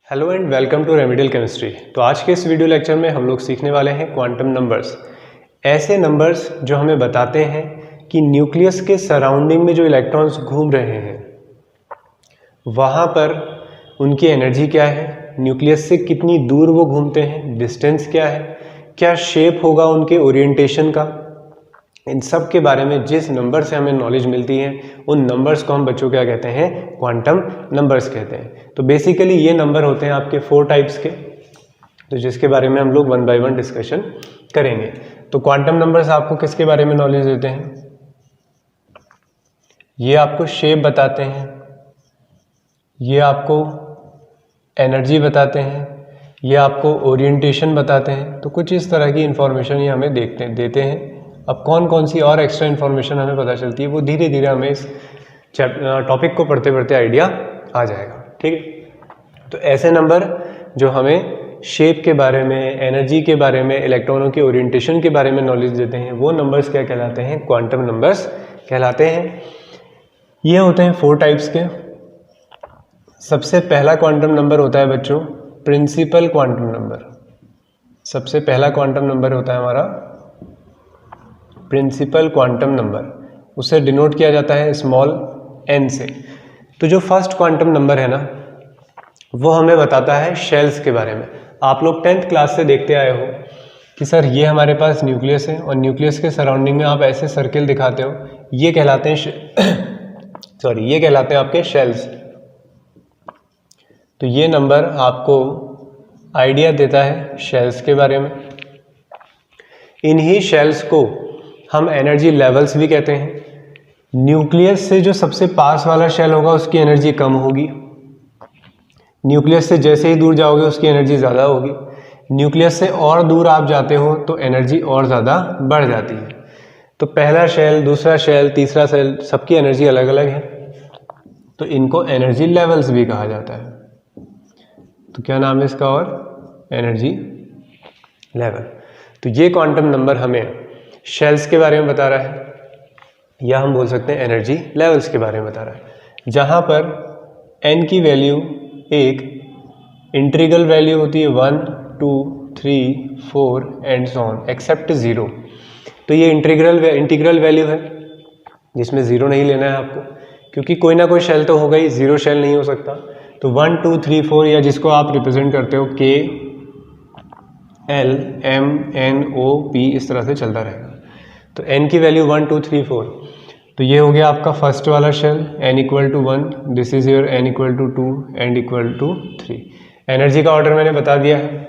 Hello and welcome to remedial chemistry. तो आज के इस वीडियो लेक्चर में हम लोग सीखने वाले हैं क्वांटम नंबर्स। ऐसे नंबर्स जो हमें बताते हैं कि न्यूक्लियस के सराउंडिंग में जो इलेक्ट्रॉन्स घूम रहे हैं वहाँ पर उनकी एनर्जी क्या है, न्यूक्लियस से कितनी दूर वो घूमते हैं, डिस्टेंस क्या है, क्या शेप होगा उनके ओरिएंटेशन का, इन सब के बारे में जिस नंबर से हमें नॉलेज मिलती है उन नंबर्स को हम बच्चों क्या कहते हैं, क्वांटम नंबर्स कहते हैं। तो बेसिकली ये नंबर होते हैं आपके 4 टाइप्स के, तो जिसके बारे में हम लोग 1 बाय 1 डिस्कशन करेंगे। तो क्वांटम नंबर्स आपको किसके बारे में नॉलेज देते हैं? ये आपको शेप बताते हैं, ये आपको एनर्जी बताते हैं, ये आपको ओरिएंटेशन बताते हैं। तो कुछ इस तरह की इंफॉर्मेशन ये हमें देते हैं। अब कौन कौन सी और एक्स्ट्रा इन्फॉर्मेशन हमें पता चलती है वो धीरे धीरे हमें इस टॉपिक को पढ़ते पढ़ते आइडिया आ जाएगा। ठीक है, तो ऐसे नंबर जो हमें शेप के बारे में, एनर्जी के बारे में, इलेक्ट्रॉनों के ओरिएंटेशन के बारे में नॉलेज देते हैं वो नंबर्स क्या कहलाते हैं? क्वांटम नंबर्स कहलाते हैं। ये होते हैं 4 टाइप्स के। सबसे पहला क्वांटम नंबर होता है बच्चों प्रिंसिपल क्वांटम नंबर। सबसे पहला क्वांटम नंबर होता है हमारा प्रिंसिपल क्वांटम नंबर, उसे डिनोट किया जाता है स्मॉल n से। तो जो फर्स्ट क्वांटम नंबर है ना वो हमें बताता है शेल्स के बारे में। आप लोग 10th क्लास से देखते आए हो कि सर ये हमारे पास न्यूक्लियस है और न्यूक्लियस के सराउंडिंग में आप ऐसे सर्किल दिखाते हो, ये कहलाते हैं ये कहलाते हैं आपके शेल्स। तो ये नंबर आपको आइडिया देता है शेल्स के बारे में। इन्हीं शेल्स को हम एनर्जी लेवल्स भी कहते हैं। न्यूक्लियस से जो सबसे पास वाला शेल होगा उसकी एनर्जी कम होगी, न्यूक्लियस से जैसे ही दूर जाओगे उसकी एनर्जी ज़्यादा होगी, न्यूक्लियस से और दूर आप जाते हो तो एनर्जी और ज़्यादा बढ़ जाती है। तो पहला शेल, दूसरा शेल, तीसरा शेल, सबकी एनर्जी अलग अलग है, तो इनको एनर्जी लेवल्स भी कहा जाता है। तो क्या नाम है इसका? और एनर्जी लेवल। तो ये क्वांटम नंबर हमें शेल्स के बारे में बता रहा है या हम बोल सकते हैं एनर्जी लेवल्स के बारे में बता रहा है, जहाँ पर n की वैल्यू एक इंटीग्रल वैल्यू होती है 1, 2, 3, 4 एंड सो ऑन एक्सेप्ट 0। तो ये इंटीग्रल वैल्यू है जिसमें 0 नहीं लेना है आपको, क्योंकि कोई ना कोई शेल तो होगा ही, 0 शेल नहीं हो सकता। तो 1, 2, 3, 4 या जिसको आप रिप्रेजेंट करते हो K, L, M, N, O, P इस तरह से चलता रहेगा। तो n की वैल्यू 1, 2, 3, 4। तो ये हो गया आपका फर्स्ट वाला shell, n equal to 1, this is your n equal to 2 n equal to 3। Energy का ऑर्डर मैंने बता दिया है।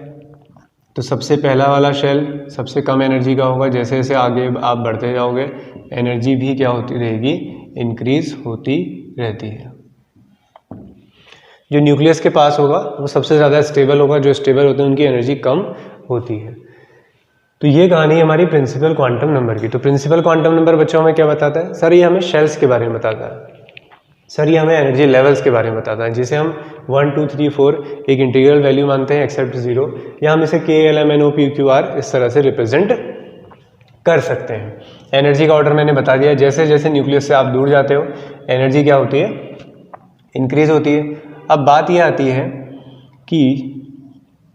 तो सबसे पहला वाला शेल सबसे कम एनर्जी का होगा, जैसे जैसे आगे आप बढ़ते जाओगे एनर्जी भी क्या होती रहेगी? इंक्रीज होती रहती है। जो न्यूक्लियस के पास होगा वो सबसे ज़्यादा स्टेबल होगा, जो स्टेबल होते हैं उनकी एनर्जी कम होती है। तो ये कहानी है हमारी प्रिंसिपल क्वांटम नंबर की। तो प्रिंसिपल क्वांटम नंबर बच्चों हमें क्या बताता है? सर ये हमें शेल्स के बारे में बताता है, सर ये हमें एनर्जी लेवल्स के बारे में बताता है, जिसे हम 1, 2, 3, 4 एक इंटीग्रल वैल्यू मानते हैं एक्सेप्ट 0, या हम इसे K, L, M, N, O, P, Q, R इस तरह से रिप्रेजेंट कर सकते हैं। एनर्जी का ऑर्डर मैंने बता दिया। जैसे जैसे न्यूक्लियस से आप दूर जाते हो एनर्जी क्या होती है? इंक्रीज होती है। अब बात यह आती है कि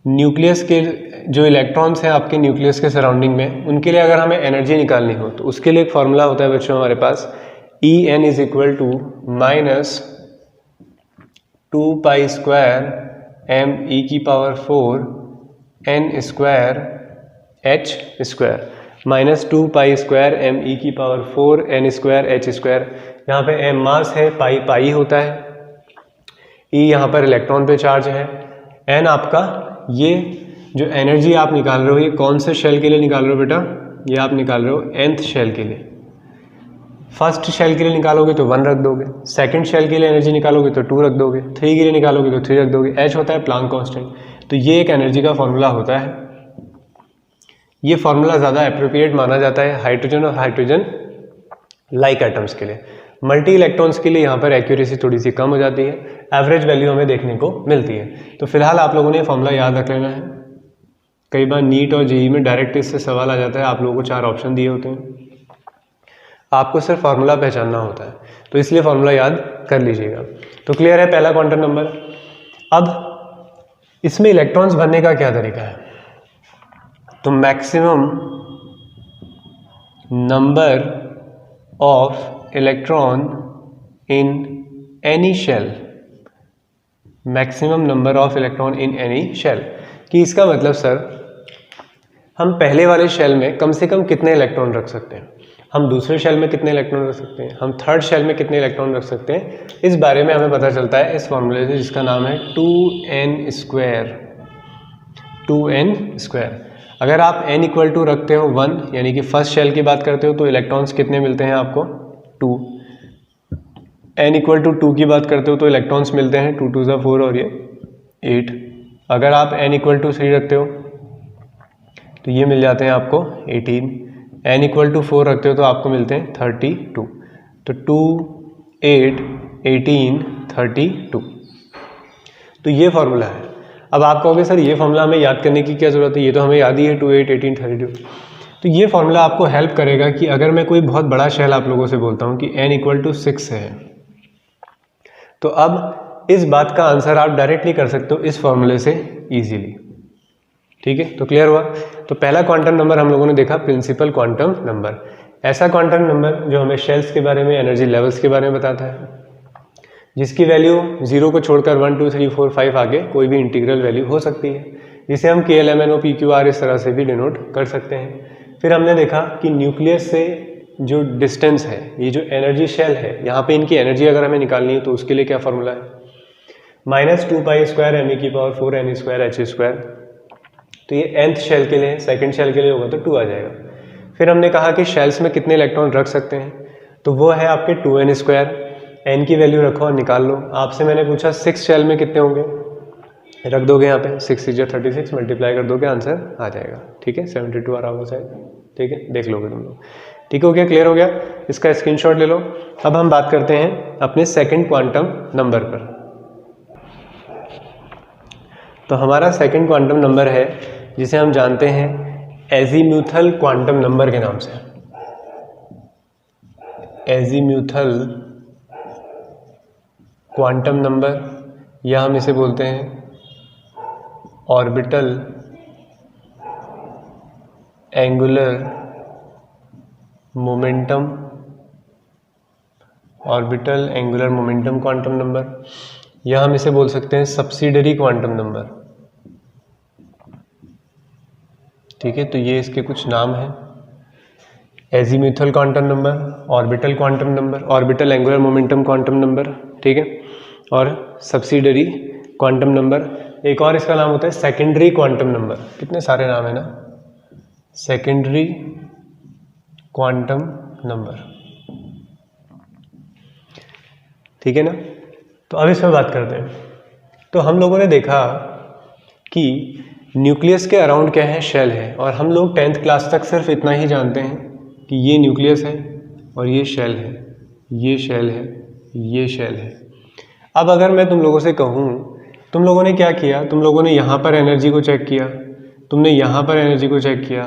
न्यूक्लियस के जो इलेक्ट्रॉन्स हैं आपके न्यूक्लियस के सराउंडिंग में, उनके लिए अगर हमें एनर्जी निकालनी हो तो उसके लिए एक फॉर्मूला होता है बच्चों हमारे पास, En is equal to minus 2 pi square m e की power 4 n square h square, minus 2 pi square m e की power 4 n square h square. यहाँ पे m मास है, पाई पाई होता है, e यहाँ पर इलेक्ट्रॉन पे चार्ज है, n आपका ये जो एनर्जी आप निकाल रहे हो ये कौन से शेल के लिए निकाल रहे हो बेटा? ये आप निकाल रहे हो nth शेल के लिए। फर्स्ट शेल के लिए निकालोगे तो 1 रख दोगे, सेकंड शेल के लिए एनर्जी निकालोगे तो 2 रख दोगे, 3 के लिए निकालोगे तो 3 रख दोगे। h होता है प्लांक कांस्टेंट। तो ये एक एनर्जी का फॉर्मूला होता है। ये फॉर्मूला ज़्यादा अप्रोप्रिएट माना जाता है हाइड्रोजन और हाइड्रोजन लाइक एटम्स के लिए। मल्टी इलेक्ट्रॉन्स के लिए यहाँ पर एक्यूरेसी थोड़ी सी कम हो जाती है, एवरेज वैल्यू हमें देखने को मिलती है। तो फिलहाल आप लोगों ने फॉर्मूला याद रख लेना है। कई बार नीट और जेईई में डायरेक्ट इससे सवाल आ जाता है, आप लोगों को 4 ऑप्शन दिए होते हैं, आपको सिर्फ फार्मूला पहचानना होता है, तो इसलिए फार्मूला याद कर लीजिएगा। तो क्लियर है पहला क्वांटम नंबर। अब इसमें इलेक्ट्रॉन्स भरने का क्या तरीका है? तो maximum number of electron in any shell, maximum number of electron in any shell, कि इसका मतलब सर हम पहले वाले शेल में कम से कम कितने इलेक्ट्रॉन रख सकते हैं, हम दूसरे शेल में कितने इलेक्ट्रॉन रख सकते हैं, हम थर्ड शेल में कितने इलेक्ट्रॉन रख सकते हैं, इस बारे में हमें पता चलता है इस फॉर्मूले से जिसका नाम है 2n स्क्वायर। 2n स्क्वायर, अगर आप n इक्वल टू रखते हो 1 यानी कि फर्स्ट शेल की बात करते हो तो इलेक्ट्रॉन्स कितने मिलते हैं आपको 2, n इक्वल टू 2 की बात करते हो तो इलेक्ट्रॉन्स मिलते हैं 2 2 ज़ा 4 और ये 8। अगर आप n इक्वल टू 3 रखते हो तो ये मिल जाते हैं आपको 18, n इक्वल टू 4 रखते हो तो आपको मिलते हैं 32। तो 2 8 18 32, तो ये फॉर्मूला है। अब आप कहोगे सर ये फॉर्मूला हमें याद करने की क्या ज़रूरत है, ये तो हमें याद ही है 2 8 18 32। तो ये फॉर्मूला आपको हेल्प करेगा कि अगर मैं कोई बहुत बड़ा शेल आप लोगों से बोलता हूँ कि n इक्वल टू 6 है, तो अब इस बात का आंसर आप डायरेक्टली कर सकते हो इस फॉर्मूले से ईजीली। ठीक है, तो क्लियर हुआ। तो पहला क्वांटम नंबर हम लोगों ने देखा प्रिंसिपल क्वांटम नंबर, ऐसा क्वांटम नंबर जो हमें शेल्स के बारे में, एनर्जी लेवल्स के बारे में बताता है, जिसकी वैल्यू 0 को छोड़कर 1 2 3 4 5 आगे कोई भी इंटीग्रल वैल्यू हो सकती है, जिसे हम KLMNO PQR इस तरह से भी डिनोट कर सकते हैं। फिर हमने देखा कि न्यूक्लियस से जो डिस्टेंस है, ये जो एनर्जी शेल है, यहाँ पे इनकी एनर्जी अगर हमें निकालनी है तो उसके लिए क्या फॉर्मूला है, -2π² me⁴n²h²। तो ये nth शेल के लिए, सेकंड शेल के लिए होगा तो 2 आ जाएगा। फिर हमने कहा कि शेल्स में कितने इलेक्ट्रॉन रख सकते हैं, तो वो है आपके 2n स्क्वायर, n की वैल्यू रखो और निकाल लो। आपसे मैंने पूछा 6 शेल में कितने होंगे, रख दोगे यहाँ पे 6 6 36 मल्टीप्लाई कर दोगे, आंसर आ जाएगा। ठीक है, 72 आ रहा होगा शायद। ठीक है, देख लोगे तुम लोग। ठीक हो गया, क्लियर हो गया, इसका स्क्रीनशॉट ले लो। अब हम बात करते हैं अपने सेकेंड क्वांटम नंबर पर। तो हमारा सेकेंड क्वांटम नंबर है जिसे हम जानते हैं एजीम्यूथल क्वांटम नंबर के नाम से। एजीम्यूथल क्वांटम नंबर, या हम इसे बोलते हैं orbital angular momentum, orbital angular momentum quantum number, या हम इसे बोल सकते हैं सब्सिडरी क्वांटम नंबर। ठीक है, तो ये इसके कुछ नाम हैं, azimuthal quantum number, orbital quantum number, orbital angular momentum quantum number, ठीक है, और सब्सिडरी क्वांटम नंबर। एक और इसका नाम होता है सेकेंडरी क्वांटम नंबर। कितने सारे नाम है ना, सेकेंडरी क्वांटम नंबर। ठीक है ना, तो अब इसमें बात करते हैं। तो हम लोगों ने देखा कि न्यूक्लियस के अराउंड क्या है, शेल है, और हम लोग 10th क्लास तक सिर्फ इतना ही जानते हैं कि ये न्यूक्लियस है और ये शेल है, ये शेल है, ये शेल है। अब अगर मैं तुम लोगों से कहूँ, तुम लोगों ने क्या किया, तुम लोगों ने यहाँ पर एनर्जी को चेक किया, तुमने यहाँ पर एनर्जी को चेक किया।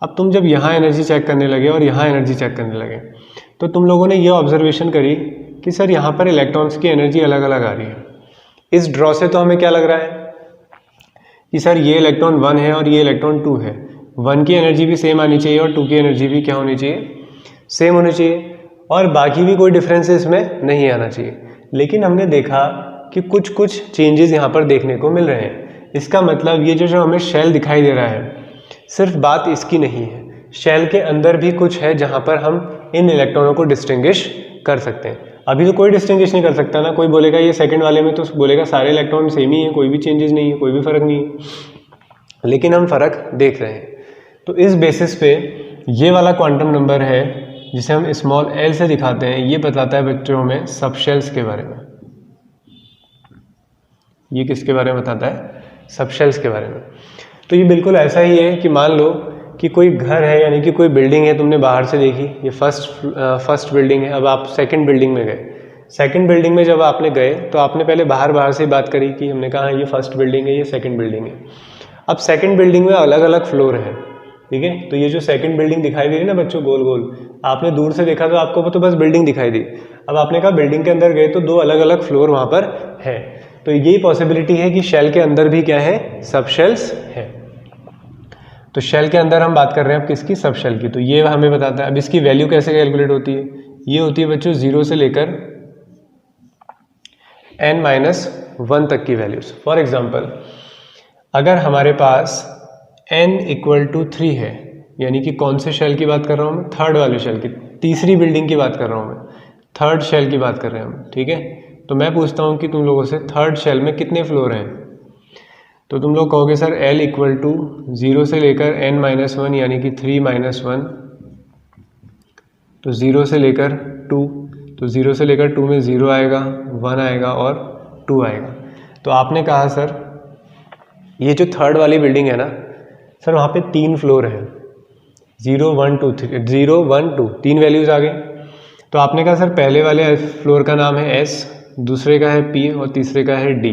अब तुम जब यहाँ एनर्जी चेक करने लगे और यहाँ एनर्जी चेक करने लगे, तो तुम लोगों ने ये ऑब्जर्वेशन करी कि सर यहाँ पर इलेक्ट्रॉन्स की एनर्जी अलग अलग आ रही है। इस ड्रॉ से तो हमें क्या लग रहा है कि सर ये इलेक्ट्रॉन 1 है और ये इलेक्ट्रॉन 2 है, 1 की एनर्जी भी सेम आनी चाहिए और 2 की एनर्जी भी क्या होनी चाहिए, सेम होनी चाहिए, और बाकी भी कोई डिफरेंस इसमें नहीं आना चाहिए। लेकिन हमने देखा कि कुछ कुछ चेंजेस यहाँ पर देखने को मिल रहे हैं। इसका मतलब ये जो हमें शेल दिखाई दे रहा है, सिर्फ बात इसकी नहीं है, शेल के अंदर भी कुछ है जहाँ पर हम इन इलेक्ट्रॉनों को डिस्टिंग्विश कर सकते हैं। अभी तो कोई डिस्टिंग्विश नहीं कर सकता ना, कोई बोलेगा ये सेकंड वाले में तो बोलेगा सारे इलेक्ट्रॉन सेम ही है, कोई भी चेंजेस नहीं है, कोई भी फर्क नहीं है, लेकिन हम फर्क देख रहे हैं। तो इस बेसिस पे ये वाला क्वांटम नंबर है जिसे हम स्मॉल एल से दिखाते हैं, ये बताता है बच्चों हमें सबशेल्स के बारे में। ये किसके बारे में बताता है, सबशेल्स के बारे में। तो ये बिल्कुल ऐसा ही है कि मान लो कि कोई घर है, यानी कि कोई बिल्डिंग है, तुमने बाहर से देखी, ये फर्स्ट बिल्डिंग है। अब आप सेकंड बिल्डिंग में गए, सेकंड बिल्डिंग में जब आपने गए तो आपने पहले बाहर से बात करी कि हमने कहा ये फर्स्ट बिल्डिंग है, ये सेकंड बिल्डिंग है। अब सेकंड बिल्डिंग में अलग अलग फ्लोर है, ठीक है। तो ये जो सेकंड बिल्डिंग दिखाई दे रही है ना बच्चों, गोल गोल, आपने दूर से देखा तो आपको तो बस बिल्डिंग दिखाई दी। अब आपने कहा बिल्डिंग के अंदर गए तो 2 अलग अलग फ्लोर वहाँ पर है। तो यही पॉसिबिलिटी है कि शेल के अंदर भी क्या है, सब शेल्स है। तो शेल के अंदर हम बात कर रहे हैं अब किसकी, सब शेल की। तो ये हमें बताता है। अब इसकी वैल्यू कैसे कैलकुलेट होती है, ये होती है बच्चों 0 से लेकर n-1 तक की वैल्यूज। फॉर एग्जांपल अगर हमारे पास n=3 है, यानी कि कौन से शेल की बात कर रहा हूँ मैं, थर्ड वाले शेल की, तीसरी बिल्डिंग की बात कर रहा हूँ मैं, थर्ड शेल की बात कर रहे हैं हम, ठीक है। तो मैं पूछता हूँ कि तुम लोगों से थर्ड शेल में कितने फ्लोर हैं, तो तुम लोग कहोगे सर L=0 से लेकर n-1 यानी कि 3-1, तो 0 से लेकर 2, तो 0 से लेकर 2 में 0 आएगा, 1 आएगा और 2 आएगा। तो आपने कहा सर ये जो थर्ड वाली बिल्डिंग है ना सर, वहाँ पे 3 फ्लोर हैं, 0 1 2 3, 0 1 2 3 वैल्यूज आ गई। तो आपने कहा सर पहले वाले फ्लोर का नाम है S, दूसरे का है P और तीसरे का है D।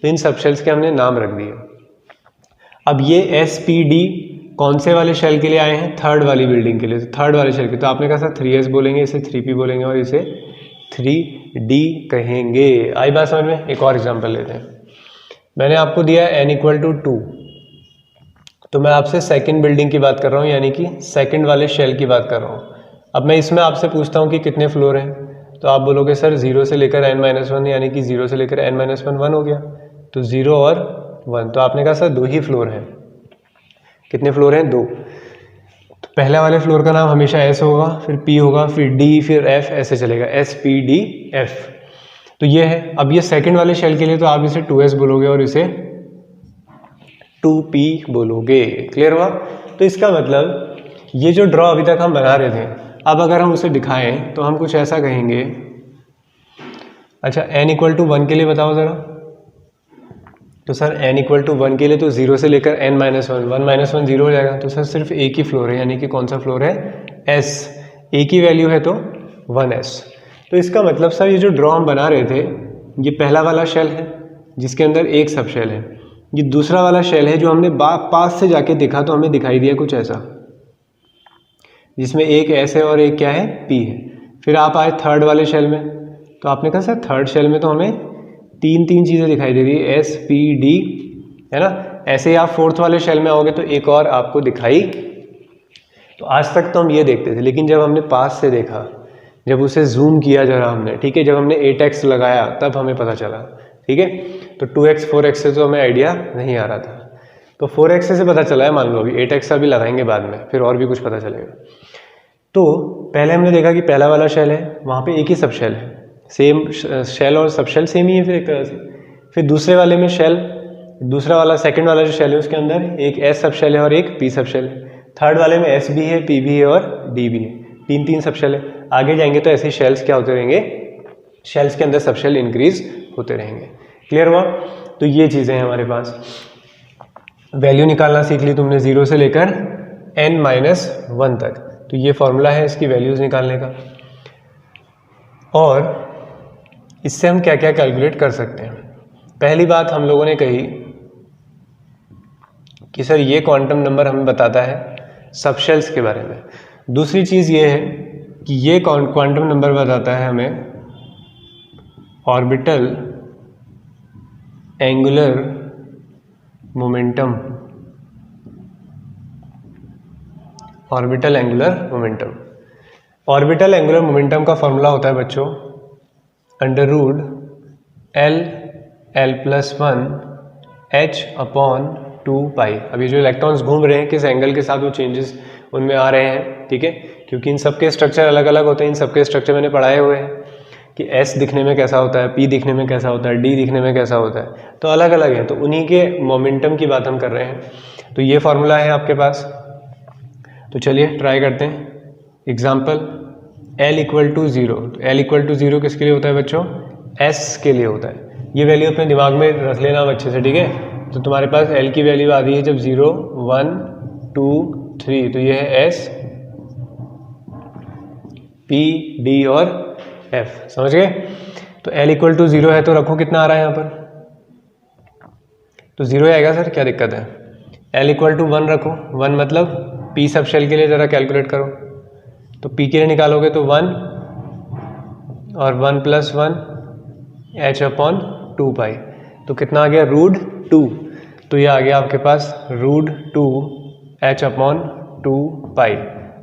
तो इन सब शेल्स के हमने नाम रख दिए। अब ये SPD कौन से वाले शेल के लिए आए हैं, थर्ड वाली बिल्डिंग के लिए, थर्ड वाले शेल के। तो आपने कहा सर 3S बोलेंगे, इसे 3P बोलेंगे और इसे 3D कहेंगे। आई बात समझ में। एक और एग्जांपल लेते हैं। मैंने आपको दिया n=2, तो मैं आपसे सेकंड बिल्डिंग की बात कर रहा हूँ, यानी कि सेकंड वाले शेल की बात कर रहा हूँ। अब मैं इसमें आपसे पूछता हूँ कि कितने फ्लोर हैं, तो आप बोलोगे सर 0 से लेकर n-1 यानी कि 0 से लेकर n-1 1 हो गया, तो 0 और 1। तो आपने कहा सर 2 ही फ्लोर हैं। कितने फ्लोर हैं, 2। तो पहले वाले फ्लोर का नाम हमेशा S होगा, फिर P होगा, फिर D, फिर F, ऐसे चलेगा, SPDF। तो ये है। अब ये सेकंड वाले शेल के लिए तो आप इसे 2S बोलोगे और इसे 2P बोलोगे। क्लियर हुआ। तो इसका मतलब ये जो ड्रॉ अभी तक हम बना रहे थे, अब अगर हम उसे दिखाएं तो हम कुछ ऐसा कहेंगे। अच्छा n=1 के लिए बताओ ज़रा। तो सर n=1 के लिए तो 0 से लेकर n-1, 1 0 हो जाएगा। तो सर सिर्फ एक ही फ्लोर है, यानी कि कौन सा फ्लोर है, S। एक ही वैल्यू है तो 1S। तो इसका मतलब सर ये जो ड्रॉ हम बना रहे थे, ये पहला वाला शेल है जिसके अंदर एक सब शेल है, ये दूसरा वाला शेल है जो हमने पास से जाके देखा तो हमें दिखाई दिया कुछ ऐसा, जिसमें एक S है और एक क्या है, P है। फिर आप आए थर्ड वाले शेल में, तो आपने कहा सर थर्ड शेल में तो हमें तीन चीज़ें दिखाई दे रही है, SPD, है ना। ऐसे ही आप फोर्थ वाले शेल में आओगे तो एक और आपको दिखाई। तो आज तक तो हम ये देखते थे, लेकिन जब हमने पास से देखा, जब उसे जूम किया जरा हमने, ठीक है, जब हमने 8x लगाया तब हमें पता चला, ठीक है। तो 2x 4x से तो हमें आइडिया नहीं आ रहा था, तो 4x से पता चला है, मान लो अभी 8x अभी लगाएंगे बाद में, फिर और भी कुछ पता चलेगा। तो पहले हमने देखा कि पहला वाला शेल है, वहाँ पे एक ही सब शेल है, सेम शेल और सब शेल सेम ही है फिर एक तरह से। फिर दूसरे वाले में शेल, दूसरा वाला सेकंड वाला जो शेल है उसके अंदर एक S सब शेल है और एक P सब शेल है। थर्ड वाले में S भी है, P भी है और D भी है, तीन सब शेल है। आगे जाएंगे तो ऐसे शेल्स क्या होते रहेंगे, शेल्स के अंदर सब शेल इंक्रीज होते रहेंगे। क्लियर हुआ। तो ये चीज़ें हैं हमारे पास। वैल्यू निकालना सीख ली तुमने 0 से लेकर n-1 तक, तो ये फॉर्मूला है इसकी वैल्यूज निकालने का। और इससे हम क्या क्या कैलकुलेट कर सकते हैं। पहली बात हम लोगों ने कही कि सर ये क्वांटम नंबर हमें बताता है सब शेल्स के बारे में। दूसरी चीज़ ये है कि ये क्वांटम नंबर बताता है हमें orbital angular momentum. Orbital angular momentum, orbital angular momentum का फॉर्मूला होता है बच्चों √L+1 h/2π। अभी जो इलेक्ट्रॉन्स घूम रहे हैं किस एंगल के साथ वो चेंजेस उनमें आ रहे हैं, ठीक है, क्योंकि इन सब के स्ट्रक्चर अलग अलग होते हैं। इन सब के स्ट्रक्चर मैंने पढ़ाए हुए हैं कि S दिखने में कैसा होता है, P दिखने में कैसा होता है, D दिखने में कैसा होता है, तो अलग अलग है। तो उन्हीं के मोमेंटम की बात हम कर रहे हैं। तो ये फॉर्मूला है आपके पास, तो चलिए ट्राई करते हैं। Example L=0। तो L=0 किसके लिए होता है बच्चों, S के लिए होता है। ये वैल्यू अपने दिमाग में रख लेना अच्छे से, ठीक है। तो तुम्हारे पास L की वैल्यू आ रही है जब 0 1 2 3, तो ये है S P D और F, समझ गए। तो L=0 है तो रखो कितना आ रहा है यहाँ पर, तो 0 आएगा सर, क्या दिक्कत है। L=1 रखो, 1 मतलब P सब शेल के लिए ज़रा कैलकुलेट करो, तो P के लिए निकालोगे तो 1 और 1 + 1 h/2π। तो कितना आ गया √2, तो ये आ गया आपके पास √2h/2π।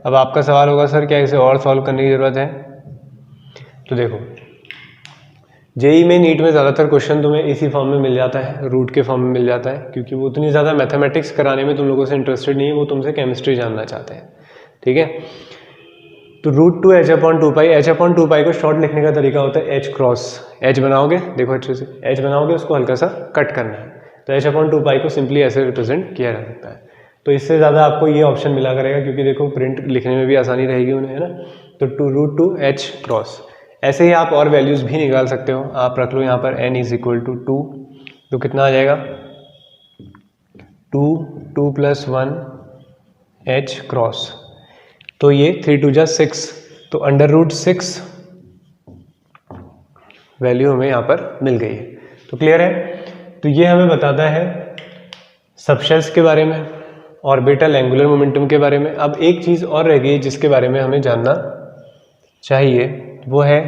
अब आपका सवाल होगा सर क्या इसे और सॉल्व करने की ज़रूरत है? तो देखो जेई में नीट में ज़्यादातर क्वेश्चन तुम्हें इसी फॉर्म में मिल जाता है, रूट के फॉर्म में मिल जाता है, क्योंकि वो उतनी ज़्यादा मैथमेटिक्स कराने में तुम लोगों से इंटरेस्टेड नहीं है, वो तुमसे केमिस्ट्री जानना चाहते हैं, ठीक है। तो √2h/2π, h/2π को शॉर्ट लिखने का तरीका होता है h क्रॉस। h बनाओगे, देखो अच्छे से h बनाओगे, उसको हल्का सा कट करना है, तो h/2π को सिंपली ऐसे रिप्रेजेंट किया जा सकता है। तो इससे ज़्यादा आपको ये ऑप्शन मिला करेगा, क्योंकि देखो प्रिंट लिखने में भी आसानी रहेगी उन्हें, है ना। तो √2h क्रॉस। ऐसे ही आप और वैल्यूज़ भी निकाल सकते हो, आप रख लो यहाँ पर n = 2, तो कितना आ जाएगा 2 + 1 h क्रॉस, तो ये 3 × 2 = 6, तो √6 वैल्यू हमें यहाँ पर मिल गई है। तो क्लियर है? तो ये हमें बताता है सबशेल्स के बारे में, ऑर्बिटल एंगुलर मोमेंटम के बारे में। अब एक चीज़ और रह गई जिसके बारे में हमें जानना चाहिए, वो है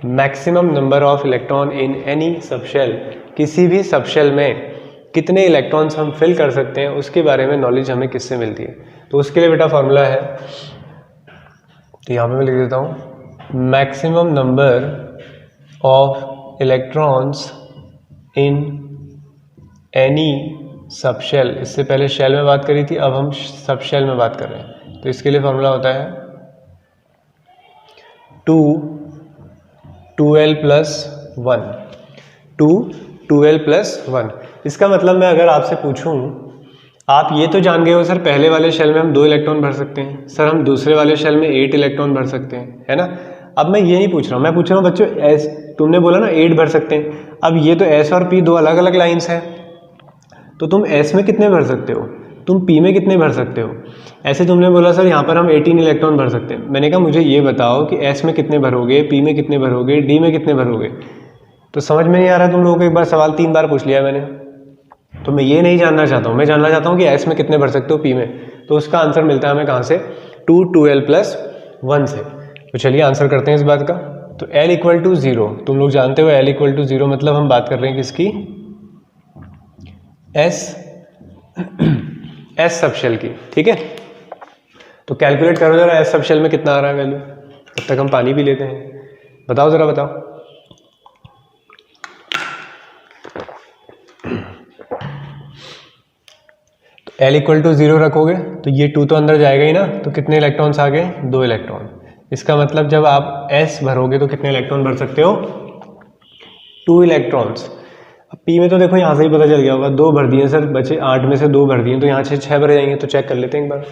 maximum number of electron in any subshell. किसी भी सबशेल में कितने इलेक्ट्रॉन्स हम फिल कर सकते हैं, उसके बारे में नॉलेज हमें किससे मिलती है? तो उसके लिए बेटा फॉर्मूला है, तो यहाँ पे मैं लिख देता हूँ maximum number of electrons in any subshell. इससे पहले शेल में बात करी थी, अब हम सबशेल में बात कर रहे हैं। तो इसके लिए फॉर्मूला होता है 2l + 1, 2l + 1। इसका मतलब मैं अगर आपसे पूछूं, आप ये तो जान गए हो सर पहले वाले शेल में हम 2 इलेक्ट्रॉन भर सकते हैं, सर हम दूसरे वाले शेल में 8 इलेक्ट्रॉन भर सकते हैं, है ना। अब मैं ये नहीं पूछ रहा हूँ, मैं पूछ रहा हूँ बच्चों एस, तुमने बोला ना 8 भर सकते हैं। अब ये तो एस और पी दो अलग अलग लाइन्स हैं, तो तुम एस में कितने भर सकते हो, तुम पी में कितने भर सकते हो? ऐसे तुमने बोला सर यहाँ पर हम 18 इलेक्ट्रॉन भर सकते हैं। मैंने कहा मुझे ये बताओ कि एस में कितने भरोगे, पी में कितने भरोगे, डी में कितने भरोगे? तो समझ में नहीं आ रहा तुम लोगों को, एक बार सवाल 3 बार पूछ लिया मैंने। तो मैं ये नहीं जानना चाहता हूँ, मैं जानना चाहता हूँ कि एस में कितने भर सकते हो, पी में। तो उसका आंसर मिलता है हमें कहाँ से? 2l + 1 से। तो चलिए आंसर करते हैं इस बात का। तो l = 0, तुम लोग जानते हो l = 0 मतलब हम बात कर रहे हैं किसकी? एस सबशेल की, ठीक है। तो कैलकुलेट करो जरा एस सबशेल में कितना आ रहा है वैल्यू। तब तक हम पानी भी लेते हैं, बताओ जरा बताओ। तो l = 0 रखोगे तो ये 2 तो अंदर जाएगा ही ना, तो कितने इलेक्ट्रॉन्स आ गए? 2 इलेक्ट्रॉन। इसका मतलब जब आप s भरोगे तो कितने इलेक्ट्रॉन भर सकते हो? 2 इलेक्ट्रॉन्स। अब पी में तो देखो यहाँ से ही पता चल गया होगा, 2 भर दिए सर, बचे 8 में से 2 भर दिए, तो यहाँ से 6 भर जाएंगे। तो चेक कर लेते हैं एक बार।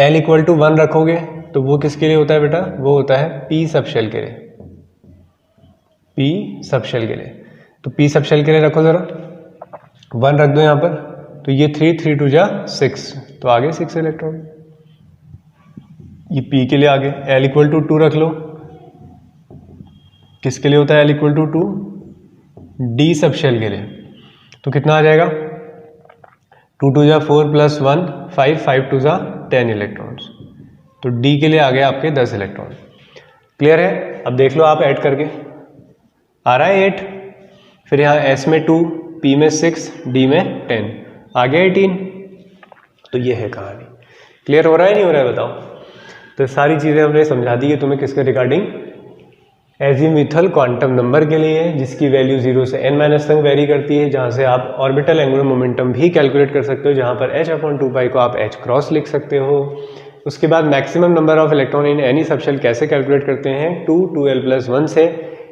l = 1 रखोगे तो वो किसके लिए होता है बेटा? वो होता है पी सबशेल के लिए, पी सबशेल के लिए। तो पी सबशेल के लिए रखो जरा, 1 रख दो यहाँ पर, तो ये 3 × 2 = 6, तो आगे 6 इलेक्ट्रॉन। ये पी के लिए आगे। l = 2 रख लो, किसके लिए होता है l = 2? डी सबशेल के लिए। तो कितना आ जाएगा? 2 × 2 = 4 + 1 5, 5 × 2 = 10 इलेक्ट्रॉन्स। तो डी के लिए आ गए आपके 10 इलेक्ट्रॉन। क्लियर है? अब देख लो आप ऐड करके, आ रहा है 8, फिर यहाँ एस में 2, पी में 6, डी में 10, आ गया 18। तो ये है कहानी। क्लियर हो रहा है नहीं हो रहा है बताओ? तो सारी चीज़ें हमने समझा दी है तुम्हें किसके रिगार्डिंग? एजीमुथल क्वांटम नंबर के लिए, जिसकी वैल्यू 0 से n- तक वेरी करती है, जहाँ से आप ऑर्बिटल एंगुलर मोमेंटम भी कैलकुलेट कर सकते हो, जहाँ पर h/2π को आप h क्रॉस लिख सकते हो। उसके बाद maximum number of electron in any subshell कैसे कैलकुलेट करते हैं? 2l + 1 से।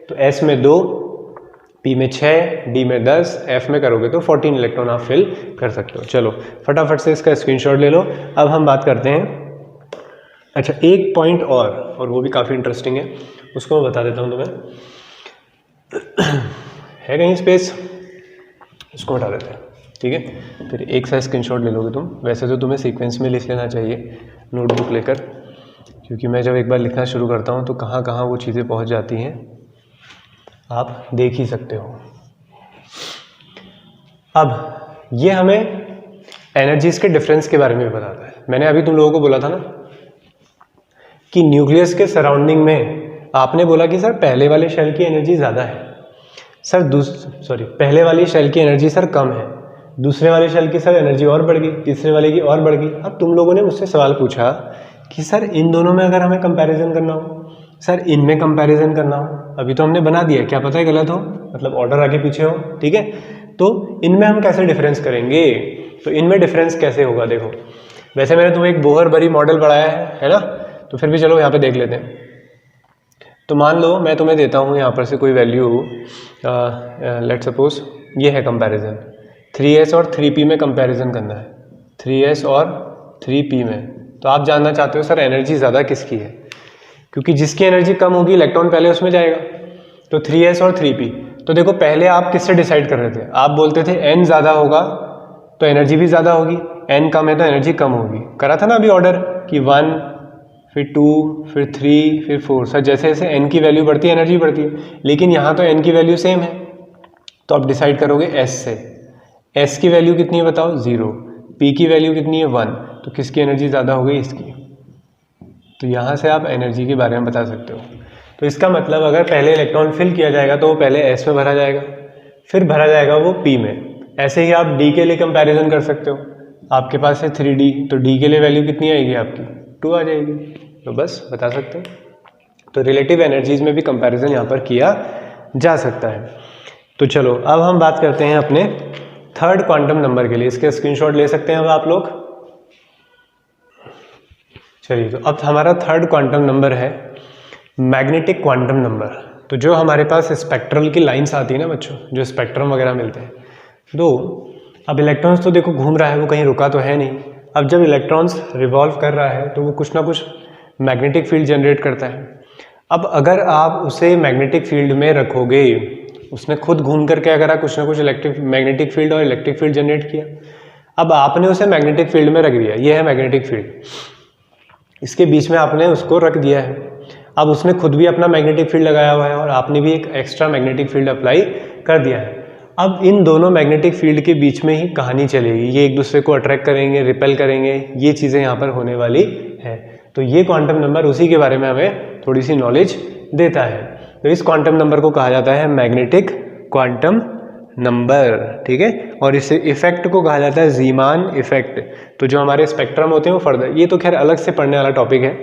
तो s में 2, p में 6, d में 10, f में करोगे तो 14 इलेक्ट्रॉन आप फिल कर सकते हो। चलो फटाफट से इसका स्क्रीनशॉट ले लो। अब हम बात करते हैं, अच्छा एक पॉइंट और वो भी काफ़ी इंटरेस्टिंग है, उसको मैं बता देता हूँ तुम्हें। है कहीं स्पेस? इसको हटा देते हैं, ठीक है। फिर एक सा स्क्रीनशॉट ले लोगे तुम। वैसे तो तुम्हें सीक्वेंस में लिख लेना चाहिए नोटबुक लेकर, क्योंकि मैं जब एक बार लिखना शुरू करता हूँ तो कहाँ कहाँ वो चीज़ें पहुँच जाती हैं आप देख ही सकते हो। अब ये हमें एनर्जीज के डिफरेंस के बारे में बताता है। मैंने अभी तुम लोगों को बोला था ना कि न्यूक्लियस के सराउंडिंग में, आपने बोला कि सर पहले वाले शेल की एनर्जी ज़्यादा है, सर पहले वाली शेल की एनर्जी सर कम है, दूसरे वाले शेल की सर एनर्जी और बढ़ गई, तीसरे वाले की और बढ़ गई। अब तुम लोगों ने मुझसे सवाल पूछा कि सर इन दोनों में अगर हमें कंपैरिजन करना हो, सर इनमें कंपैरिजन करना हो, अभी तो हमने बना दिया, क्या पता है गलत हो, मतलब ऑर्डर आगे पीछे हो, ठीक है। तो इनमें हम कैसे डिफरेंस करेंगे, तो इनमें डिफरेंस कैसे होगा, देखो वैसे मैंने तुम्हें एक बोहर बरी मॉडल पढ़ाया है ना, तो फिर भी चलो यहाँ पे देख लेते हैं। तो मान लो मैं तुम्हें देता हूँ यहाँ पर से कोई वैल्यू, लेट सपोज ये है कंपैरिजन, 3s और 3p में कंपैरिजन करना है, 3s और 3p में। तो आप जानना चाहते हो सर एनर्जी ज़्यादा किसकी है, क्योंकि जिसकी एनर्जी कम होगी इलेक्ट्रॉन पहले उसमें जाएगा। तो 3s और 3p, तो देखो पहले आप किससे डिसाइड कर रहे थे, आप बोलते थे n ज़्यादा होगा तो एनर्जी भी ज़्यादा होगी, n कम है तो एनर्जी कम होगी, करा था ना अभी ऑर्डर कि 1 फिर 2 फिर 3 फिर 4। सर जैसे जैसे n की वैल्यू बढ़ती है एनर्जी बढ़ती है, लेकिन यहाँ तो n की वैल्यू सेम है, तो आप डिसाइड करोगे s से। s की वैल्यू कितनी है बताओ, 0, p की वैल्यू कितनी है 1, तो किसकी एनर्जी ज़्यादा हो गई, इसकी। तो यहाँ से आप एनर्जी के बारे में बता सकते हो। तो इसका मतलब अगर पहले इलेक्ट्रॉन फिल किया जाएगा तो वो पहले s में भरा जाएगा, फिर भरा जाएगा वो p में। ऐसे ही आप d के लिए कंपैरिजन कर सकते हो, आपके पास है 3d, तो d के लिए वैल्यू कितनी आएगी आपकी, 2 आ जाएगी। तो बस बता सकते हो। तो रिलेटिव एनर्जीज में भी कंपैरिजन यहाँ पर किया जा सकता है। तो चलो अब हम बात करते हैं अपने थर्ड क्वांटम नंबर के लिए, इसके स्क्रीनशॉट ले सकते हैं अब आप लोग। चलिए, तो अब हमारा थर्ड क्वांटम नंबर है मैग्नेटिक क्वांटम नंबर। तो जो हमारे पास स्पेक्ट्रल की लाइंस आती है ना बच्चों, जो स्पेक्ट्रम वगैरह मिलते हैं, तो अब इलेक्ट्रॉन्स तो देखो घूम रहा है, वो कहीं रुका तो है नहीं। अब जब इलेक्ट्रॉन्स रिवॉल्व कर रहा है तो वो कुछ ना कुछ मैग्नेटिक फील्ड जनरेट करता है। अब अगर आप उसे मैग्नेटिक फील्ड में रखोगे, उसने खुद घूम करके अगर कुछ ना कुछ मैग्नेटिक फील्ड और इलेक्ट्रिक फील्ड जनरेट किया, अब आपने उसे मैग्नेटिक फील्ड में रख दिया, ये है मैग्नेटिक फील्ड, इसके बीच में आपने उसको रख दिया है। अब उसने खुद भी अपना मैग्नेटिक फील्ड लगाया हुआ है और आपने भी एक एक्स्ट्रा मैग्नेटिक फील्ड अप्लाई कर दिया है। अब इन दोनों मैग्नेटिक फील्ड के बीच में ही कहानी चलेगी, ये एक दूसरे को अट्रैक्ट करेंगे, रिपेल करेंगे, ये चीज़ें यहाँ पर होने वाली है। तो ये क्वांटम नंबर उसी के बारे में हमें थोड़ी सी नॉलेज देता है। तो इस क्वांटम नंबर को कहा जाता है मैग्नेटिक क्वांटम नंबर, ठीक है। और इस इफेक्ट को कहा जाता है ज़ीमान इफेक्ट। तो जो हमारे स्पेक्ट्रम होते हैं वो फर्दर, ये तो खैर अलग से पढ़ने वाला टॉपिक है,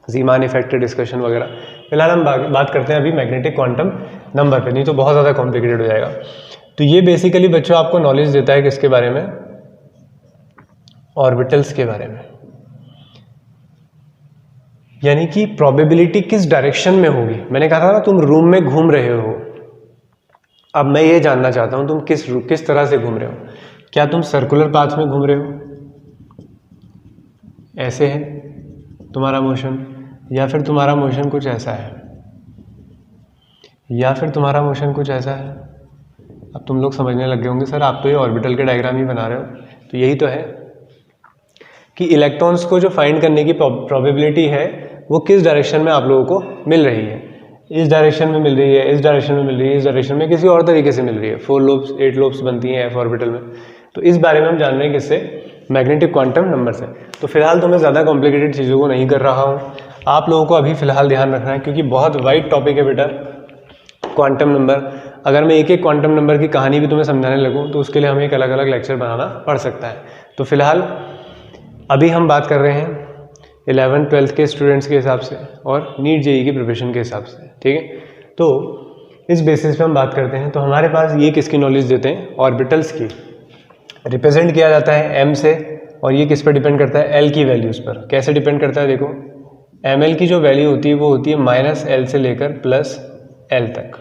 ज़ीमान इफेक्ट डिस्कशन वगैरह। फिलहाल हम बात करते हैं अभी मैग्नेटिक क्वांटम नंबर पे, नहीं तो बहुत ज़्यादा कॉम्प्लिकेटेड हो जाएगा। तो ये बेसिकली बच्चों आपको नॉलेज देता है किसके बारे में, ऑर्बिटल्स के बारे में, यानी कि प्रोबेबिलिटी किस डायरेक्शन में होगी। मैंने कहा था ना तुम रूम में घूम रहे हो, अब मैं ये जानना चाहता हूं तुम किस तरह से घूम रहे हो। क्या तुम सर्कुलर पाथ में घूम रहे हो, ऐसे है तुम्हारा मोशन, या फिर तुम्हारा मोशन कुछ ऐसा है, या फिर तुम्हारा मोशन कुछ ऐसा है। अब तुम लोग समझने लग गए होंगे सर आप तो ये ऑर्बिटल के डायग्राम ही बना रहे हो। तो यही तो है कि इलेक्ट्रॉन्स को जो फाइंड करने की प्रोबेबिलिटी है वो किस डायरेक्शन में आप लोगों को मिल रही है। इस डायरेक्शन में मिल रही है, इस डायरेक्शन में मिल रही है, इस डायरेक्शन में किसी और तरीके से मिल रही है। 4 लोब्स 8 लोब्स बनती हैं एफ ऑर्बिटल में। तो इस बारे में हम जान रहे हैं किससे, मैग्नेटिक क्वांटम नंबर से। तो फिलहाल तो मैं ज़्यादा कॉम्प्लिकेटेड चीज़ों को नहीं कर रहा हूँ, आप लोगों को अभी फिलहाल ध्यान रखना है, क्योंकि बहुत वाइड टॉपिक है बेटा क्वांटम नंबर। अगर मैं एक एक क्वांटम नंबर की कहानी भी तुम्हें समझाने लगूँ तो उसके लिए हमें एक अलग अलग लेक्चर बनाना पड़ सकता है। तो फिलहाल अभी हम बात कर रहे हैं 11th-12th के स्टूडेंट्स के हिसाब से और नीट जेई की प्रिपरेशन के हिसाब से, ठीक है। तो इस बेसिस पे हम बात करते हैं। तो हमारे पास ये किसकी नॉलेज देते हैं, ऑर्बिटल्स की। रिप्रेजेंट किया जाता है m से, और ये किस पर डिपेंड करता है, l की वैल्यूज़ पर। कैसे डिपेंड करता है, देखो ml की जो वैल्यू होती है वो होती है -l से लेकर +l तक।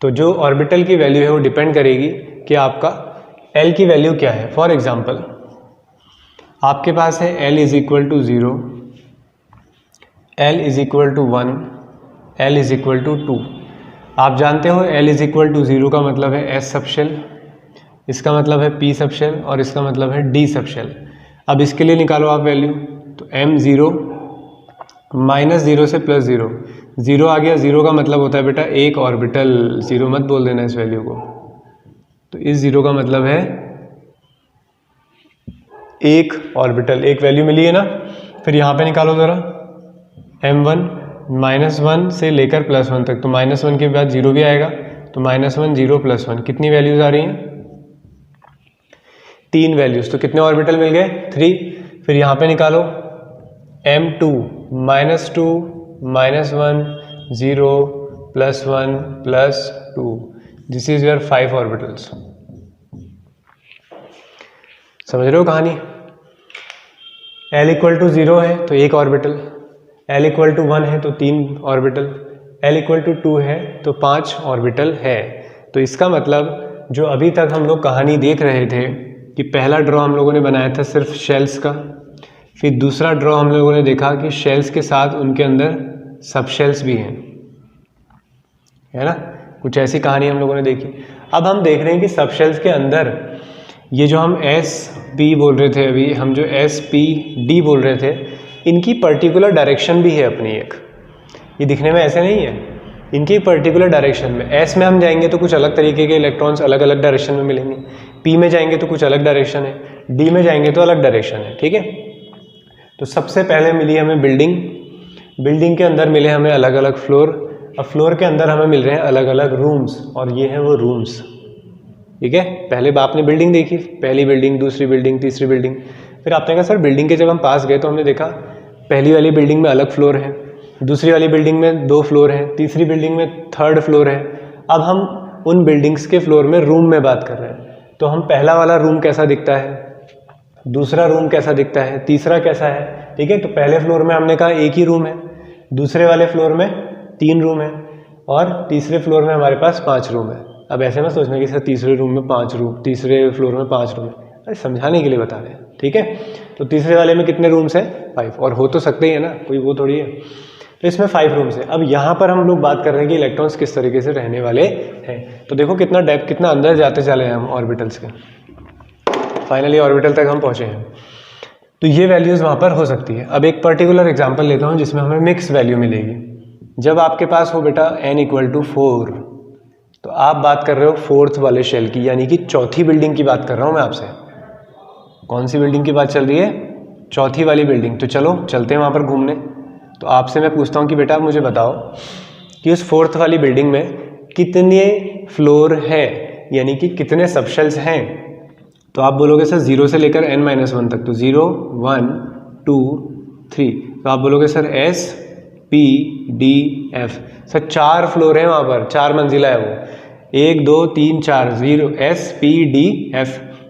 तो जो ऑर्बिटल की वैल्यू है वो डिपेंड करेगी कि आपका l की वैल्यू क्या है। फॉर एग्जाम्पल आपके पास है l = 0, l = 1, l = 2। आप जानते हो l = 0 का मतलब है s सबशेल, इसका मतलब है p सबशेल और इसका मतलब है d सबशेल। अब इसके लिए निकालो आप वैल्यू, तो m0 -0 से +0, 0 आ गया। 0 का मतलब होता है बेटा एक ऑर्बिटल, 0 मत बोल देना इस वैल्यू को। तो इस 0 का मतलब है एक ऑर्बिटल, एक वैल्यू मिली है ना। फिर यहाँ पे निकालो ज़रा, m1 -1 से लेकर +1 तक, तो -1 के बाद 0 भी आएगा, तो -1 0 +1 कितनी वैल्यूज आ रही हैं? 3 वैल्यूज। तो कितने ऑर्बिटल मिल गए? 3। फिर यहाँ पे निकालो m2 -2 -1 0 +1 +2, this is your 5 orbitals. समझ रहे हो कहानी? L = 0 है तो 1 ऑर्बिटल, L = 1 है तो 3 ऑर्बिटल, L = 2 है तो 5 ऑर्बिटल है। तो इसका मतलब जो अभी तक हम लोग कहानी देख रहे थे कि पहला ड्रॉ हम लोगों ने बनाया था सिर्फ शेल्स का, फिर दूसरा ड्रॉ हम लोगों ने देखा कि शेल्स के साथ उनके अंदर सब शेल्स भी हैं, है ना? कुछ ऐसी कहानी हम लोगों ने देखी। अब हम देख रहे हैं कि सब शेल्स के अंदर ये जो हम SP बोल रहे थे, अभी हम जो SPD बोल रहे थे, इनकी पर्टिकुलर डायरेक्शन भी है अपनी एक। ये दिखने में ऐसे नहीं है, इनकी पर्टिकुलर डायरेक्शन में। S में हम जाएंगे तो कुछ अलग तरीके के इलेक्ट्रॉन्स अलग अलग डायरेक्शन में मिलेंगे, P में जाएंगे तो कुछ अलग डायरेक्शन है, D में जाएंगे तो अलग डायरेक्शन है, ठीक है? तो सबसे पहले मिली हमें बिल्डिंग, बिल्डिंग के अंदर मिले हमें अलग अलग फ्लोर, अब फ्लोर के अंदर हमें मिल रहे हैं अलग अलग रूम्स, और ये हैं वो रूम्स, ठीक है? पहले आपने बिल्डिंग देखी, पहली बिल्डिंग, दूसरी बिल्डिंग, तीसरी बिल्डिंग, फिर आपने कहा सर बिल्डिंग के जब हम पास गए तो हमने देखा पहली वाली बिल्डिंग में अलग फ्लोर है, दूसरी वाली बिल्डिंग में 2 फ्लोर हैं, तीसरी बिल्डिंग में 3rd फ्लोर है। अब हम उन बिल्डिंग्स के फ्लोर में रूम में बात कर रहे हैं, तो हम पहला वाला रूम कैसा दिखता है, दूसरा रूम कैसा दिखता है, तीसरा कैसा है, ठीक है? तो पहले फ्लोर में हमने कहा 1 ही रूम है, दूसरे वाले फ्लोर में 3 रूम है, और तीसरे फ्लोर में हमारे पास 5 रूम है। अब ऐसे में सोचना कि सर तीसरे रूम में 5 रूम, तीसरे फ्लोर में 5 रूम है, अरे समझाने के लिए बता रहे हैं, ठीक है? तो तीसरे वाले में कितने रूम्स हैं? 5, और हो तो सकते ही है ना, कोई वो थोड़ी है। तो इसमें 5 रूम्स है। अब यहाँ पर हम लोग बात कर रहे हैं कि इलेक्ट्रॉन्स किस तरीके से रहने वाले हैं। तो देखो कितना डेप्थ, कितना अंदर जाते चले हैं हम ऑर्बिटल्स के, फाइनली ऑर्बिटल तक हम पहुँचे हैं। तो ये वैल्यूज़ वहाँ पर हो सकती है। अब एक पर्टिकुलर एग्जाम्पल लेता हूँ जिसमें हमें मिक्स वैल्यू मिलेगी। जब आपके पास हो बेटा n = 4, तो आप बात कर रहे हो 4th वाले शेल की, यानी कि चौथी बिल्डिंग की बात कर रहा हूँ मैं आपसे। कौन सी बिल्डिंग की बात चल रही है? चौथी वाली बिल्डिंग। तो चलो चलते हैं वहाँ पर घूमने। तो आपसे मैं पूछता हूँ कि बेटा मुझे बताओ कि उस 4th वाली बिल्डिंग में कितने फ्लोर है, यानी कि कितने सबशेल्स हैं? तो आप बोलोगे सर 0 से लेकर n-1 तक, तो 0 1 2 3। तो आप बोलोगे sir S P D F। Sir 4 floor है वहाँ पर, 4 मंजिला है वो, 1 2 3 4, 0 S P D F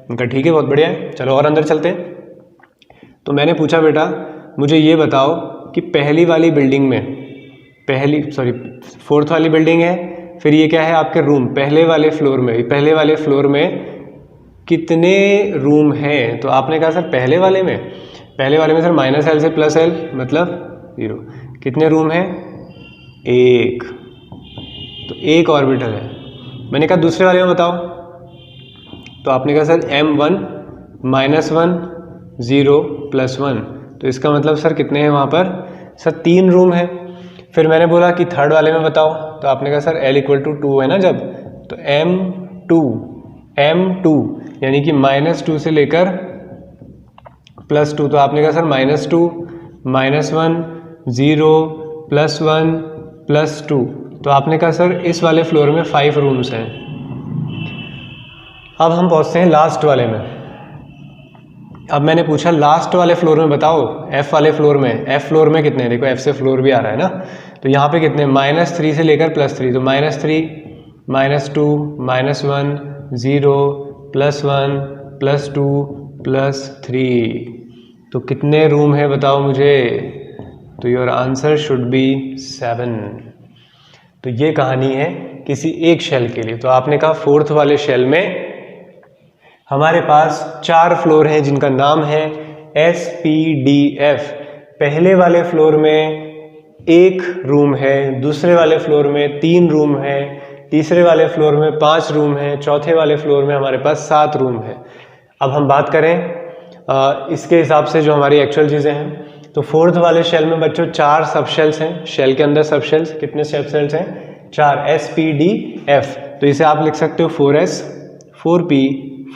उनका, ठीक है? बहुत बढ़िया है। चलो और अंदर चलते हैं। तो मैंने पूछा बेटा मुझे ये बताओ कि पहली वाली बिल्डिंग में, 4th वाली बिल्डिंग है, फिर ये क्या है आपके रूम, पहले वाले फ्लोर में कितने रूम हैं? तो आपने कहा सर पहले वाले में सर -L से +L मतलब 0। कितने रूम हैं? 1, तो 1 ऑर्बिटल है। मैंने कहा दूसरे वाले में बताओ, तो आपने कहा सर m1 -1 0 +1। तो इसका मतलब सर कितने हैं वहाँ पर? सर 3 रूम है। फिर मैंने बोला कि 3rd वाले में बताओ, तो आपने कहा सर L = 2 है ना जब, तो m2 यानी कि -2 से लेकर +2। तो आपने कहा सर -2 -1 0 +1 +2। तो आपने कहा सर इस वाले फ्लोर में 5 रूम्स हैं। अब हम पहुंचते हैं लास्ट वाले में। अब मैंने पूछा लास्ट वाले फ्लोर में बताओ, F वाले फ्लोर में, F फ्लोर में कितने हैं? देखो F से फ्लोर भी आ रहा है ना, तो यहाँ पे कितने? -3 से लेकर +3। तो -3 -2 -1 0 +1 +2 +3। तो कितने रूम है बताओ मुझे? तो योर आंसर शुड बी 7। तो ये कहानी है किसी एक शेल के लिए। तो आपने कहा 4th वाले शेल में हमारे पास 4 फ्लोर हैं जिनका नाम है S P D F। पहले वाले फ्लोर में 1 रूम है, दूसरे वाले फ्लोर में 3 रूम है, तीसरे वाले फ्लोर में 5 रूम है, चौथे वाले फ्लोर में हमारे पास 7 रूम है। अब हम बात करें इसके हिसाब से जो हमारी एक्चुअल चीज़ें हैं, तो 4th वाले शेल में बच्चों 4 सब शेल्स हैं। शेल के अंदर सब शेल्स कितने सब शेल्स हैं? 4, S P D F। तो इसे आप लिख सकते हो 4S 4P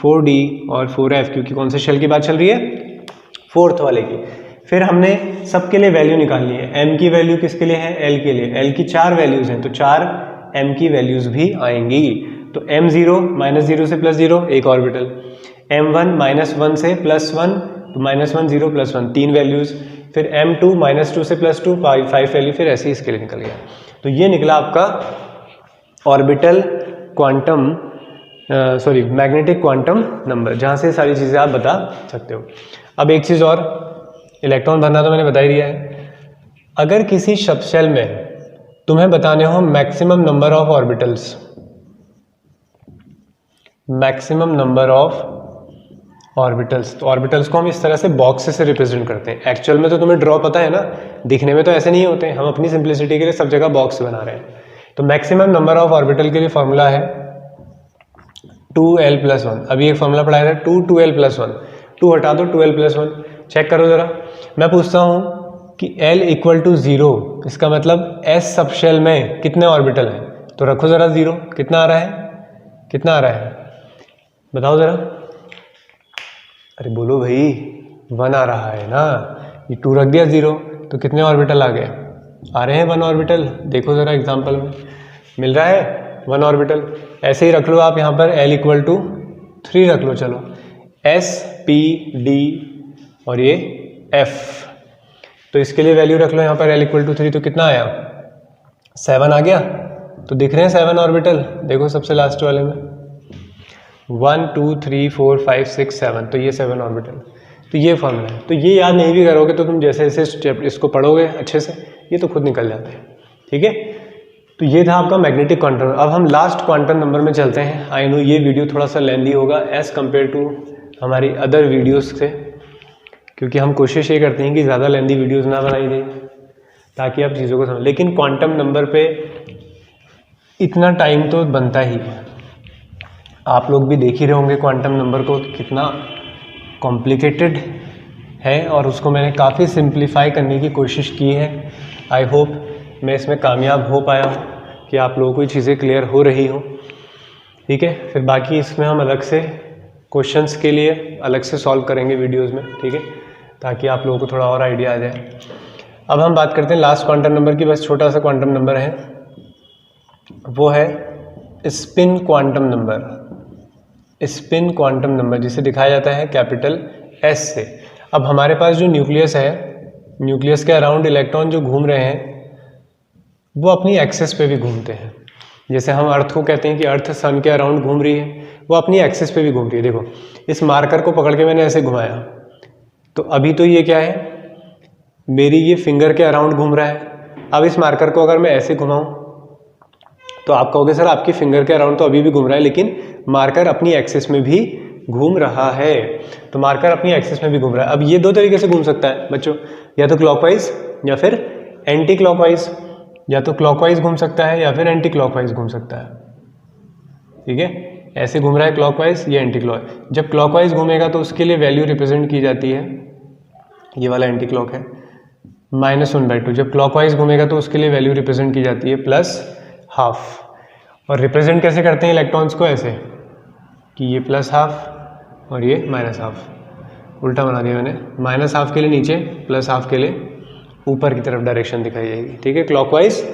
4D और 4F, क्योंकि कौन से शेल की बात चल रही है? 4th वाले की। फिर हमने सबके लिए वैल्यू निकालनी है। M की वैल्यू किसके लिए है? L के लिए। L की 4 वैल्यूज हैं, तो 4 m की वैल्यूज़ भी आएंगी। तो m0 -0 से +0 एक ऑर्बिटल, m1 -1 से +1 तो -1 0 +1 तीन वैल्यूज़, फिर m2 -2 से +2 5 वैल्यू, फिर ऐसे ही इसके लिए निकल गया। तो ये निकला आपका orbital quantum magnetic quantum number, जहाँ से सारी चीज़ें आप बता सकते हो। अब एक चीज़ और, इलेक्ट्रॉन भरना तो मैंने बता ही दिया है। अगर किसी सबशेल में तुम्हें बताने हो maximum number of orbitals, maximum number of orbitals, तो ऑर्बिटल्स को हम इस तरह से बॉक्स से रिप्रेजेंट करते हैं। एक्चुअल में तो तुम्हें ड्रॉ पता है ना, दिखने में तो ऐसे नहीं होते, हम अपनी सिंप्लिसिटी के लिए सब जगह बॉक्स बना रहे हैं। तो मैक्सिमम नंबर ऑफ ऑर्बिटल के लिए फॉर्मूला है 2l+1। अभी एक फॉर्मूला पढ़ाया था 2l+1, 2 हटा दो 2l+1, चेक करो ज़रा। मैं पूछता हूँ कि l = 0, इसका मतलब s सबशेल में कितने ऑर्बिटल हैं, तो रखो ज़रा 0, कितना आ रहा है, कितना आ रहा है बताओ ज़रा। अरे बोलो भाई, 1 आ रहा है ना, ये 2 रख दिया 0, तो कितने ऑर्बिटल आ गए, आ रहे हैं 1 ऑर्बिटल। देखो ज़रा एग्जाम्पल में मिल रहा है 1 ऑर्बिटल। ऐसे ही रख लो आप यहाँ पर l = 3 रख लो, चलो s p d और ये f, तो इसके लिए वैल्यू रख लो यहाँ पर l = 3, तो कितना आया 7 आ गया। तो दिख रहे हैं 7 ऑर्बिटल, देखो सबसे लास्ट वाले में 1 2 3 4 5 6 7, तो ये 7 ऑर्बिटल। तो ये फॉर्मूला है। तो ये याद नहीं भी करोगे तो तुम जैसे जैसे इसको पढ़ोगे अच्छे से ये तो खुद निकल जाते हैं, ठीक है। तो ये था आपका मैग्नेटिक क्वांटम। अब हम लास्ट क्वांटम नंबर में चलते हैं। आई नो ये वीडियो थोड़ा सा लेंदी होगा एज़ कम्पेयर टू हमारी अदर वीडियोस से, क्योंकि हम कोशिश ये करते हैं कि ज़्यादा लेंदी वीडियोस ना बनाई जाए ताकि आप चीज़ों को समझ। लेकिन क्वांटम नंबर पे इतना टाइम तो बनता ही है। आप लोग भी देख ही रहे होंगे क्वांटम नंबर को कितना कॉम्प्लिकेटेड है, और उसको मैंने काफ़ी सिंप्लीफाई करने की कोशिश की है। आई होप मैं इसमें कामयाब हो पाया हूँ कि आप लोगों को ये चीज़ें क्लियर हो रही हो, ठीक है। फिर बाकी इसमें हम अलग से क्वेश्चंस के लिए अलग से सॉल्व करेंगे वीडियोस में, ठीक है, ताकि आप लोगों को थोड़ा और आइडिया आ जाए। अब हम बात करते हैं लास्ट क्वांटम नंबर की। बस छोटा सा क्वांटम नंबर है, वो है spin quantum number. Spin quantum number जिसे दिखाया जाता है कैपिटल S से। अब हमारे पास जो न्यूक्लियस है, न्यूक्लियस के अराउंड इलेक्ट्रॉन जो घूम रहे हैं वो अपनी एक्सिस पे भी घूमते हैं। जैसे हम अर्थ को कहते हैं कि अर्थ सन के अराउंड घूम रही है, वो अपनी एक्सिस पे भी घूम रही है। देखो इस मार्कर को पकड़ के मैंने ऐसे घुमाया, तो अभी तो ये क्या है, मेरी ये फिंगर के अराउंड घूम रहा है। अब इस मार्कर को अगर मैं ऐसे घुमाऊं तो आप कहोगे सर आपकी फिंगर के अराउंड तो अभी भी घूम रहा है, लेकिन मार्कर अपनी एक्सिस में भी घूम रहा है। तो मार्कर अपनी एक्सिस में भी घूम रहा है। अब ये दो तरीके से घूम सकता है बच्चों, या तो क्लॉकवाइज या फिर एंटी क्लॉकवाइज। या तो क्लॉकवाइज घूम सकता है या फिर एंटी क्लॉकवाइज घूम सकता है, ठीक है। ऐसे घूम रहा है क्लॉकवाइज या एंटी क्लॉकवाइज। जब क्लॉकवाइज घूमेगा तो उसके लिए वैल्यू रिप्रेजेंट की जाती है, ये वाला एंटी क्लॉक है, -1/2। जब क्लॉकवाइज घूमेगा तो उसके लिए वैल्यू रिप्रेजेंट की जाती है +½ और रिप्रेजेंट कैसे करते हैं इलेक्ट्रॉन्स को, ऐसे कि ये +½ और ये -½ उल्टा बना दिया मैंने। -½ के लिए नीचे, +½ के लिए ऊपर की तरफ डायरेक्शन दिखाई जाएगी, ठीक है, क्लॉकवाइज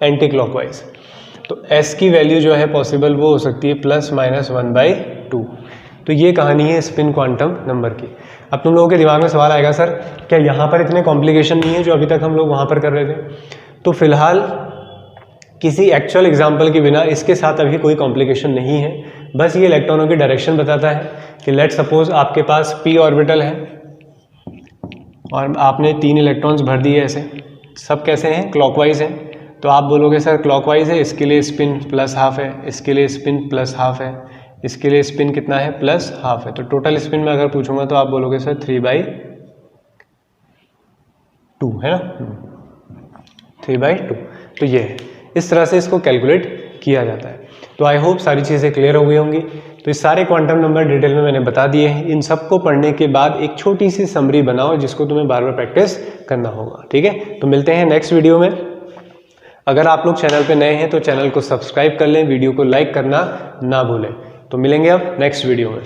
एंटी क्लॉकवाइज। तो S की वैल्यू जो है पॉसिबल वो हो सकती है +-1/2। तो ये कहानी है स्पिन क्वांटम नंबर की। अब तुम लोगों के दिमाग में सवाल आएगा सर क्या यहाँ पर इतने कॉम्प्लिकेशन नहीं है जो अभी तक हम लोग वहाँ पर कर रहे थे। तो फिलहाल किसी एक्चुअल एग्जाम्पल के बिना इसके साथ अभी कोई कॉम्प्लिकेशन नहीं है। बस ये इलेक्ट्रॉनों की डायरेक्शन बताता है कि लेट सपोज आपके पास p ऑर्बिटल है और आपने 3 इलेक्ट्रॉन्स भर दिए ऐसे, सब कैसे हैं, क्लॉकवाइज हैं। तो आप बोलोगे सर क्लॉकवाइज है, इसके लिए स्पिन +½ है, इसके लिए स्पिन +½ है, इसके लिए स्पिन कितना है +½ है। तो टोटल स्पिन में अगर पूछूंगा तो आप बोलोगे सर 3/2 है ना, 3/2। तो ये है, इस तरह से इसको कैलकुलेट किया जाता है। तो आई होप सारी चीज़ें क्लियर हो गई होंगी। तो इस सारे क्वांटम नंबर डिटेल में मैंने बता दिए हैं। इन सबको पढ़ने के बाद एक छोटी सी समरी बनाओ जिसको तुम्हें बार बार प्रैक्टिस करना होगा, ठीक है। तो मिलते हैं नेक्स्ट वीडियो में। अगर आप लोग चैनल पे नए हैं तो चैनल को सब्सक्राइब कर लें, वीडियो को लाइक करना ना भूलें। तो मिलेंगे अब नेक्स्ट वीडियो में।